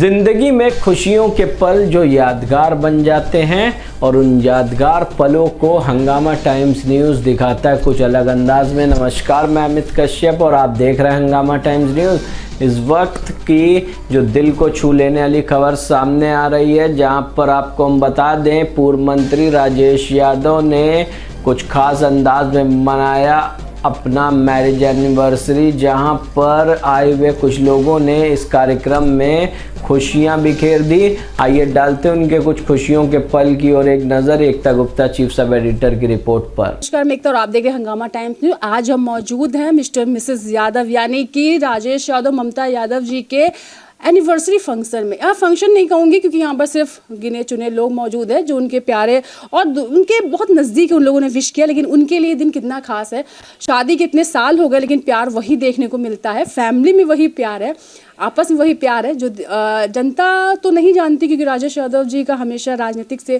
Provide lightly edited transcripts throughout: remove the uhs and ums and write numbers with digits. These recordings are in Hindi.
जिंदगी में खुशियों के पल जो यादगार बन जाते हैं और उन यादगार पलों को हंगामा टाइम्स न्यूज़ दिखाता है कुछ अलग अंदाज में। नमस्कार, मैं अमित कश्यप और आप देख रहे हैं हंगामा टाइम्स न्यूज़। इस वक्त की जो दिल को छू लेने वाली खबर सामने आ रही है, जहां पर आपको हम बता दें, पूर्व मंत्री राजेश यादव ने कुछ खास अंदाज में मनाया अपना मैरिज एनिवर्सरी, जहां पर आए हुए कुछ लोगों ने इस कार्यक्रम में खुशियां बिखेर दी। आइए डालते हैं उनके कुछ खुशियों के पल की और एक नज़र एकता गुप्ता चीफ सब एडिटर की रिपोर्ट पर। नमस्कार, मैं एकता और आप देख रहे हैं हंगामा टाइम्स न्यूज़। आज हम मौजूद हैं मिस्टर मिसेस यादव यानी कि राजेश यादव ममता यादव जी के एनिवर्सरी फंक्शन में। फंक्शन नहीं कहूँगी क्योंकि यहाँ पर सिर्फ गिने चुने लोग मौजूद हैं जो उनके प्यारे और उनके बहुत नज़दीक उन लोगों ने विश किया, लेकिन उनके लिए दिन कितना खास है। शादी के इतने साल हो गए लेकिन प्यार वही देखने को मिलता है, फैमिली में वही प्यार है, आपस में वही प्यार है जो जनता तो नहीं जानती, क्योंकि राजेश यादव जी का हमेशा राजनीतिक से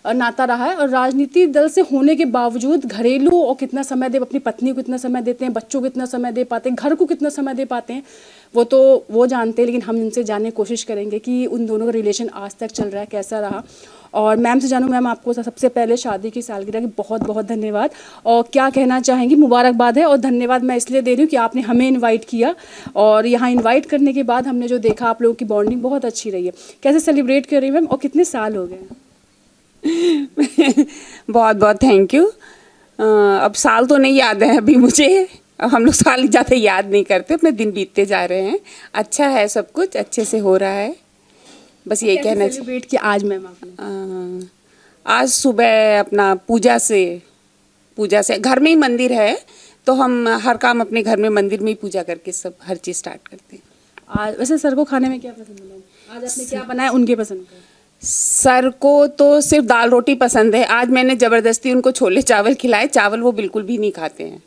नाता रहा है और राजनीति दल से होने के बावजूद घरेलू और कितना समय दे, अपनी पत्नी को कितना समय देते हैं, बच्चों को कितना समय दे पाते हैं, घर को कितना समय दे पाते हैं, वो जानते हैं। लेकिन हम इनसे जानने की कोशिश करेंगे कि उन दोनों का रिलेशन आज तक चल रहा है, कैसा रहा। और मैम से जानूँ, मैम आपको सबसे पहले शादी की सालगिरह की बहुत बहुत धन्यवाद और क्या कहना चाहेंगी। मुबारकबाद है और धन्यवाद मैं इसलिए दे रही हूँ कि आपने हमें इनवाइट किया और यहाँ इनवाइट करने के बाद हमने जो देखा आप लोगों की बॉन्डिंग बहुत अच्छी रही है। कैसे सेलिब्रेट कर रही हैं मैम और कितने साल हो गए? बहुत बहुत थैंक यू। अब साल तो नहीं याद है अभी मुझे, हम लोग साल ज़्यादा याद नहीं करते, अपने दिन बीतते जा रहे हैं। अच्छा है, सब कुछ अच्छे से हो रहा है, बस यही कहना सेलिब्रेट किया आज मैम आपने? आज सुबह अपना पूजा से घर में ही मंदिर है तो हम हर काम अपने घर में मंदिर में ही पूजा करके सब हर चीज़ स्टार्ट करते हैं। आज वैसे सर को खाने में क्या पसंद है मैम? आज आपने क्या बनाया उनके पसंद का? सर को तो सिर्फ दाल रोटी पसंद है। आज मैंने ज़बरदस्ती उनको छोले चावल खिलाए, चावल वो बिल्कुल भी नहीं खाते हैं।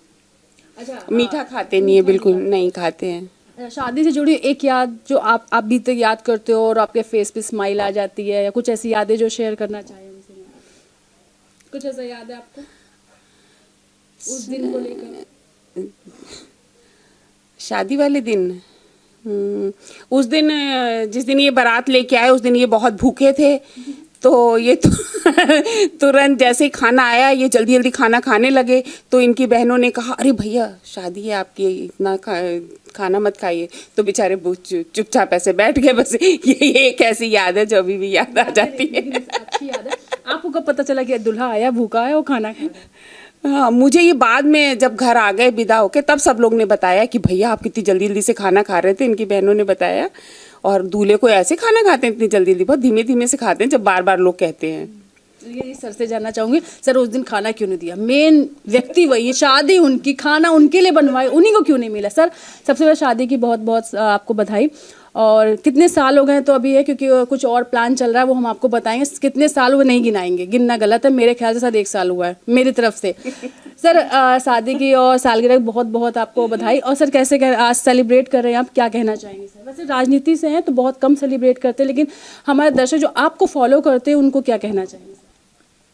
अच्छा, मीठा खाते नहीं है, बिल्कुल नहीं खाते हैं। शादी से जुड़ी एक याद जो आप भी तक याद करते हो और आपके फेस पे स्माइल आ जाती है, या कुछ ऐसी यादें जो शेयर करना चाहें उनसे? कुछ ऐसा याद है आपको उस दिन को लेकर? शादी वाले दिन, उस दिन जिस दिन ये बारात लेके आए उस दिन ये बहुत भूखे थे, तो ये तो तुरंत जैसे ही खाना आया ये जल्दी जल्दी खाना खाने लगे। तो इनकी बहनों ने कहा, अरे भैया शादी है आपकी, इतना खाना मत खाइए। तो बेचारे चुपचाप ऐसे बैठ गए। बस ये एक ऐसी याद है जो अभी भी याद आ जाती है। अच्छी याद है। आपको कब पता चला कि दूल्हा आया भूखा है और खाना खा रहा है? हाँ, मुझे ये बाद में जब घर आ गए विदा होके तब सब लोग ने बताया कि भैया आप कितनी जल्दी जल्दी से खाना खा रहे थे। इनकी बहनों ने बताया, और दूल्हे को ऐसे खाना खाते हैं इतनी जल्दी जल्दी? बहुत धीमे धीमे से खाते हैं जब बार बार लोग कहते हैं। ये सर से जानना चाहूंगी, सर उस दिन खाना क्यों नहीं दिया? मेन व्यक्ति वही है, शादी उनकी, खाना उनके लिए बनवाए, उन्हीं को क्यों नहीं मिला? सर सबसे पहले शादी की बहुत बहुत आपको बधाई। और कितने साल हो गए तो अभी है, क्योंकि कुछ और प्लान चल रहा है वो हम आपको बताएंगे। कितने साल हुए नहीं गिनाएंगे, गिनना गलत है, मेरे ख्याल से सर 1 साल हुआ है मेरी तरफ से। सर शादी की और सालगिरह बहुत बहुत आपको बधाई। और सर कैसे आज सेलिब्रेट कर रहे हैं आप, क्या कहना चाहेंगे सर? वैसे राजनीति से हैं तो बहुत कम सेलिब्रेट करते हैं, लेकिन हमारे दर्शक जो आपको फॉलो करते हैं उनको क्या कहना चाहेंगे?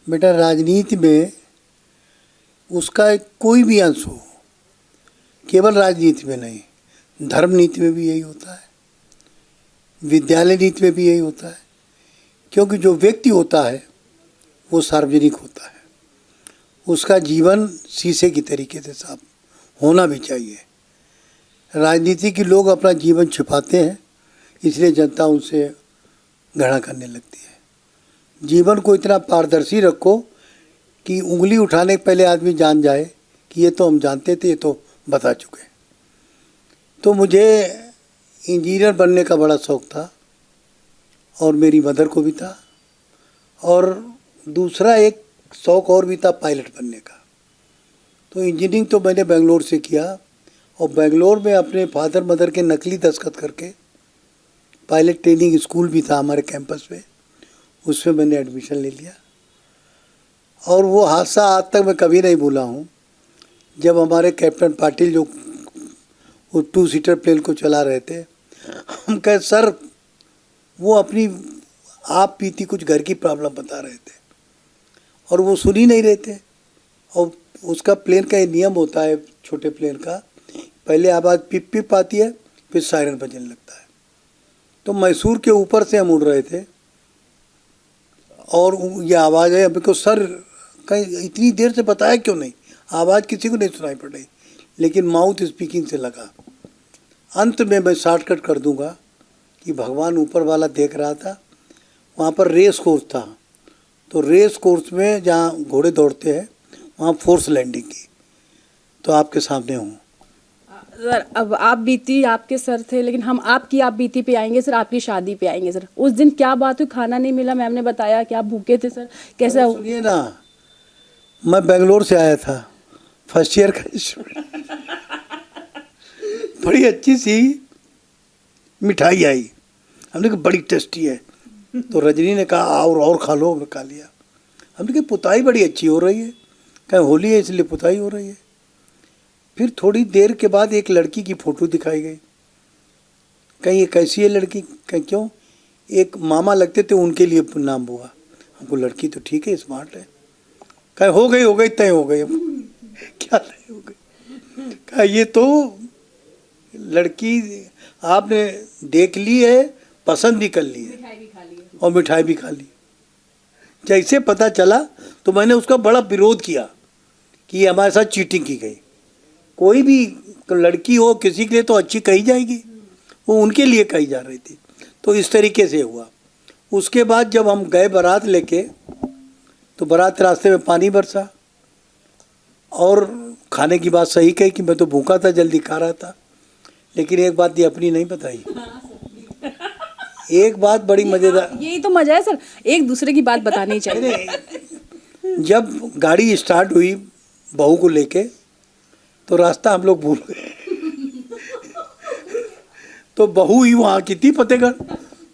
बेटा, राजनीति में उसका कोई भी अंश हो, केवल राजनीति में नहीं, धर्म नीति में भी यही होता है, विद्यालय नीति में भी यही होता है। क्योंकि जो व्यक्ति होता है वो सार्वजनिक होता है, उसका जीवन शीशे की तरीके से साफ होना भी चाहिए। राजनीति के लोग अपना जीवन छिपाते हैं, इसलिए जनता उनसे घृणा करने लगती है। जीवन को इतना पारदर्शी रखो कि उंगली उठाने के पहले आदमी जान जाए कि ये तो हम जानते थे, ये तो बता चुके। तो मुझे इंजीनियर बनने का बड़ा शौक़ था और मेरी मदर को भी था, और दूसरा एक शौक़ और भी था पायलट बनने का। तो इंजीनियरिंग तो मैंने बेंगलोर से किया और बेंगलोर में अपने फादर मदर के नकली दस्तखत करके पायलट ट्रेनिंग स्कूल भी था हमारे कैंपस में, उसमें मैंने एडमिशन ले लिया। और वो हादसा आज तक मैं कभी नहीं भूला हूँ, जब हमारे कैप्टन पाटिल जो वो 2 सीटर प्लेन को चला रहे थे, हम कहे सर वो अपनी आप बीती कुछ घर की प्रॉब्लम बता रहे थे और वो सुन ही नहीं रहे थे। और उसका प्लेन का ये नियम होता है छोटे प्लेन का, पहले आवाज़ पिप पिप आती है, फिर सायरन बजने लगता है। तो मैसूर के ऊपर से हम उड़ रहे थे और ये आवाज़ है। अभी को सर कहीं इतनी देर से बताया क्यों नहीं, आवाज़ किसी को नहीं सुनाई पड़ रही, लेकिन माउथ स्पीकिंग से लगा। अंत में मैं शॉर्टकट कर दूंगा कि भगवान ऊपर वाला देख रहा था। वहाँ पर रेस कोर्स था, तो रेस कोर्स में जहाँ घोड़े दौड़ते हैं वहाँ फोर्स लैंडिंग की, तो आपके सामने हूँ। सर अब आप बीती आपके सर थे, लेकिन हम आपकी आप बीती पे आएंगे सर, आपकी शादी पे आएंगे सर। उस दिन क्या बात हुई, खाना नहीं मिला, मैम ने बताया कि आप भूखे थे सर, कैसा हो? सुनिए ना, मैं बेंगलोर से आया था, फर्स्ट ईयर का स्टूडेंट। बड़ी अच्छी सी मिठाई आई, हमने कहा बड़ी टेस्टी है, तो रजनी ने कहा और खा लो, हमने खा लिया। हमने कहा पुताई बड़ी अच्छी हो रही है, कहीं होली है इसलिए पुताई हो रही है। फिर थोड़ी देर के बाद एक लड़की की फ़ोटो दिखाई गई, कहीं ये कैसी है लड़की, कहीं क्यों, एक मामा लगते थे उनके लिए नाम हुआ। हमको लड़की तो ठीक है, स्मार्ट है, कहीं हो गई तय हो गई। क्या तय हो गई, कहा ये तो लड़की आपने देख ली है, पसंद भी कर ली है और मिठाई भी खा ली। जैसे पता चला तो मैंने उसका बड़ा विरोध किया कि ये हमारे साथ चीटिंग की गई। कोई भी लड़की हो किसी के लिए तो अच्छी कही जाएगी, वो उनके लिए कही जा रही थी, तो इस तरीके से हुआ। उसके बाद जब हम गए बारात लेके, तो बारात रास्ते में पानी बरसा और खाने की बात सही कही कि मैं तो भूखा था, जल्दी खा रहा था, लेकिन एक बात ये अपनी नहीं बताई। एक बात बड़ी मज़ेदार, यही तो मजा है सर, एक दूसरे की बात बतानी चाहिए। जब गाड़ी स्टार्ट हुई बहू को लेके, तो रास्ता हम लोग भूल गए। तो बहू ही वहाँ की थी फतेहगढ़,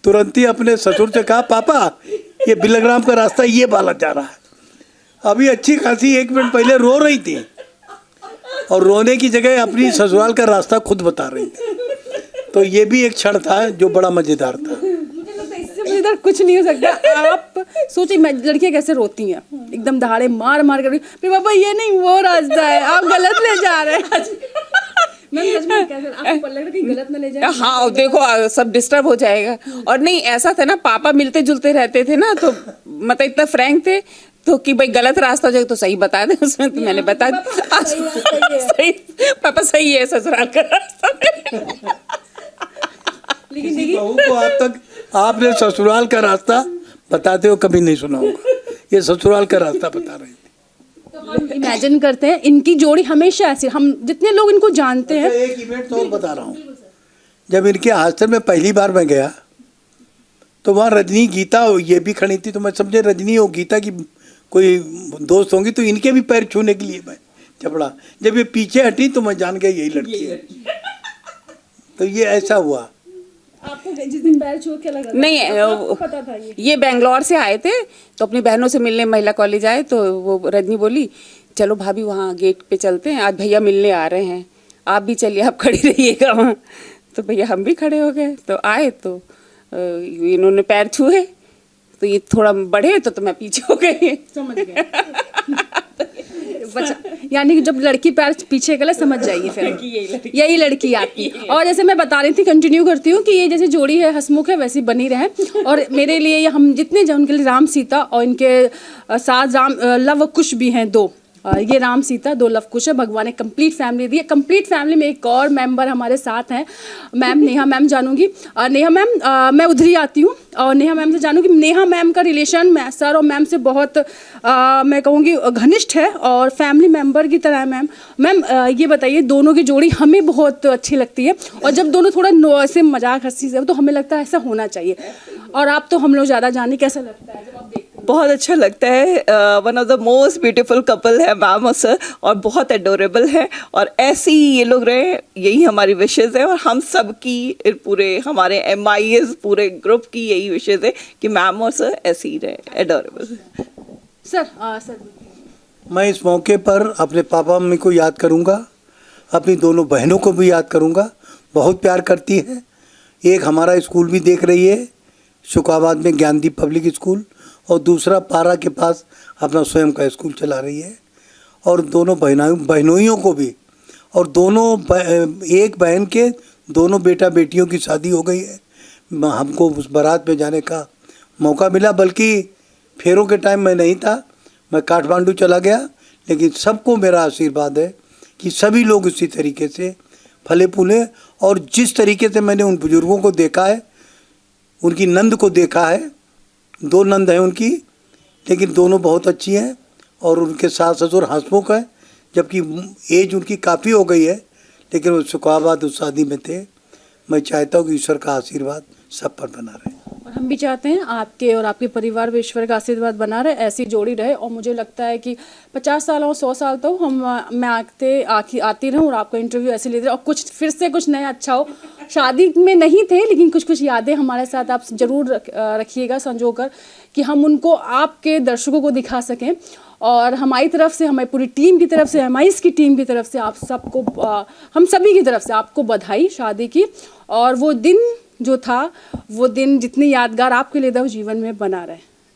तुरंत ही अपने ससुर से कहा पापा ये बिलग्राम का रास्ता ये वाला जा रहा है। अभी अच्छी खासी 1 मिनट पहले रो रही थी और रोने की जगह अपनी ससुराल का रास्ता खुद बता रही थी। तो ये भी एक क्षण था जो बड़ा मज़ेदार था। मुझे लगता है इससे मजेदार कुछ नहीं हो सकता। आप सोचिए लड़कियां कैसे रोती हैं, एकदम दहाड़े मार मार कर, फिर पापा ये नहीं वो रास्ता है, आप गलत ले जा रहे हैं। मैम सच में कैसे आपको लग रहा है कि गलत ना ले जाए? हाँ देखो सब डिस्टर्ब हो जाएगा। और नहीं ऐसा था ना, पापा मिलते जुलते रहते थे ना, तो मतलब इतना फ्रैंक थे तो कि भाई गलत रास्ता हो जाए तो सही बता दे। उसमें तो मैंने बता सही, पापा सही है ससुराल का रास्ता। लेकिन देखिए बहू को आज तक आपने ससुराल का रास्ता बताते हो कभी नहीं सुना होगा, ये ससुराल का रास्ता बता रही थी। तो हम इमेजिन करते हैं इनकी जोड़ी हमेशा ऐसी, हम जितने लोग इनको जानते हैं। एक इवेंट तो और बता रहा हूँ, जब इनके आश्रम में पहली बार मैं गया तो वहाँ रजनी गीता ये भी खड़ी थी, तो मैं समझे रजनी और गीता की कोई दोस्त होंगी, तो इनके भी पैर छूने के लिए मैं चपड़ा। जब ये पीछे हटी तो मैं जान गया यही लड़की है। तो ये ऐसा हुआ। आपको जिस दिन पैर छू के लगा नहीं आपको पता था ये बेंगलोर से आए थे, तो अपनी बहनों से मिलने महिला कॉलेज आए, तो वो रजनी बोली चलो भाभी वहाँ गेट पे चलते हैं, आज भैया मिलने आ रहे हैं, आप भी चलिए, आप खड़ी रहिएगा वहाँ। तो भैया हम भी खड़े हो गए, तो आए तो इन्होंने पैर छुए, तो ये थोड़ा बढ़े तो मैं पीछे हो गई। समझ गए। बचा, यानी कि जब लड़की पैर पीछे गले समझ जाइए फिर यही लड़की आपकी। और जैसे मैं बता रही थी, कंटिन्यू करती हूँ कि ये जैसे जोड़ी है हंसमुख है वैसी बनी रहे। और मेरे लिए ये हम जितने जन उनके लिए राम सीता और इनके साथ राम लव कुश भी हैं 2, ये राम सीता 2 लव कुश है। भगवान ने कंप्लीट फैमिली दी है। कंप्लीट फैमिली में एक और मेंबर हमारे साथ हैं, मैम नेहा मैम जानूंगी। नेहा मैम मैं उधर ही आती हूँ और नेहा मैम से जानूंगी। नेहा मैम का रिलेशन सर और मैम से बहुत मैं कहूँगी घनिष्ठ है और फैमिली मेंबर की तरह है मैम। मैम ये बताइए, दोनों की जोड़ी हमें बहुत अच्छी लगती है और जब दोनों थोड़ा ऐसे मजाक हंसी से, तो हमें लगता है ऐसा होना चाहिए। और आप तो हम लोग ज़्यादा जाने, कैसा लगता है जब आप देखते हैं? बहुत अच्छा लगता है। One of the most beautiful couple है मैम और सर, और बहुत एडोरेबल है, और ऐसे ही ये लोग रहे, यही हमारी विशेज़ है। और हम सब की पूरे हमारे MIS पूरे ग्रुप की यही विशेज़ है कि मैम और सर ऐसे ही रहे, एडोरेबल। सर मैं इस मौके पर अपने पापा मम्मी को याद करूंगा, अपनी दोनों बहनों को भी याद करूंगा, बहुत प्यार करती हैं। एक हमारा स्कूल भी देख रही है शुकाबाद में, ज्ञानदीप पब्लिक स्कूल, और दूसरा पारा के पास अपना स्वयं का स्कूल चला रही है। और दोनों बहनोइयों को भी, और दोनों एक बहन के दोनों बेटा बेटियों की शादी हो गई है। हमको उस बारात में जाने का मौका मिला, बल्कि फेरों के टाइम मैं नहीं था, मैं काठमांडू चला गया। लेकिन सबको मेरा आशीर्वाद है कि सभी लोग इसी तरीके से फले फूले, और जिस तरीके से मैंने उन बुजुर्गों को देखा है, उनकी नंद को देखा है, 2 नंद हैं उनकी, लेकिन दोनों बहुत अच्छी हैं, और उनके सास ससुर हंसमुख हैं, जबकि एज उनकी काफ़ी हो गई है, लेकिन वो सुखाबाद उस शादी में थे। मैं चाहता हूँ कि ईश्वर का आशीर्वाद सब पर बना रहे। और हम भी चाहते हैं आपके और आपके परिवार पे ईश्वर का आशीर्वाद बना रहे, ऐसी जोड़ी रहे। और मुझे लगता है कि 50 साल और 100 साल तो मैं आती रहूँ और आपका इंटरव्यू ऐसे लेते रहे, और कुछ फिर से कुछ नया अच्छा हो। शादी में नहीं थे, लेकिन कुछ कुछ यादें हमारे साथ आप जरूर रखिएगा संजो कर, कि हम उनको आपके दर्शकों को दिखा सकें। और हमारी तरफ से, हमारी पूरी टीम की तरफ से, MIS की टीम की तरफ से आप सबको, हम सभी की तरफ से आपको बधाई शादी की। और वो दिन जो था, वो दिन जितनी यादगार आपके लिए था, वो जीवन में बना रहे।